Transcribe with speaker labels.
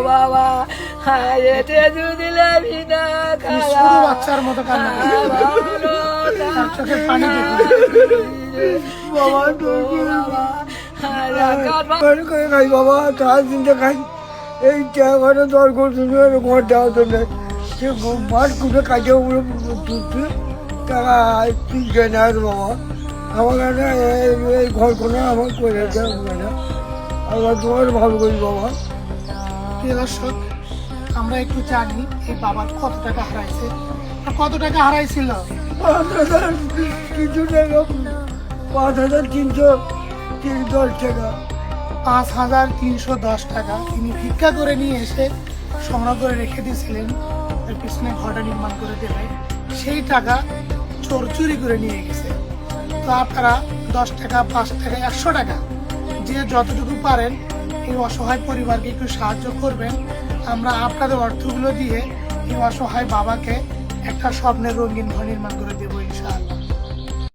Speaker 1: বাবা হায়েতে দিলে বিনা
Speaker 2: বাচ্চার মতো
Speaker 3: বাবা তার চিন্তা খাই এই টাকাটা দর করছে ঘর দেওয়া তো নেই সে মাঠ কুটে কাজে তুলছে টাকা তুলছে না বাবা আমার কাছে এই ঘর কোনো আমার করে দেওয়া না আল্লাহ তোমার ভালো করি বাবা।
Speaker 2: প্রিয় দর্শক, আমরা একটু জানি এই বাবার কত টাকা হারাইছে আর কত টাকা হারাইছিল।
Speaker 3: 5,310 টাকা
Speaker 2: 5,310 টাকা তিনি ভিক্ষা করে নিয়ে এসে সংগ্রহ করে রেখে দিয়েছিলেন এর পিছনে ঘরটা নির্মাণ করে দেবে। সেই টাকা চোর চুরি করে নিয়ে গেছে। তো আপনারা 10 টাকা 5 টাকা 100 টাকা যে যতটুকু পারেন এই অসহায় পরিবারকে একটু সাহায্য করবেন। আমরা আপনাদের অর্থগুলো দিয়ে এই অসহায় বাবাকে একটা স্বপ্নের রঙিন ঘর নির্মাণ করে দেবো ইনশাআল্লাহ।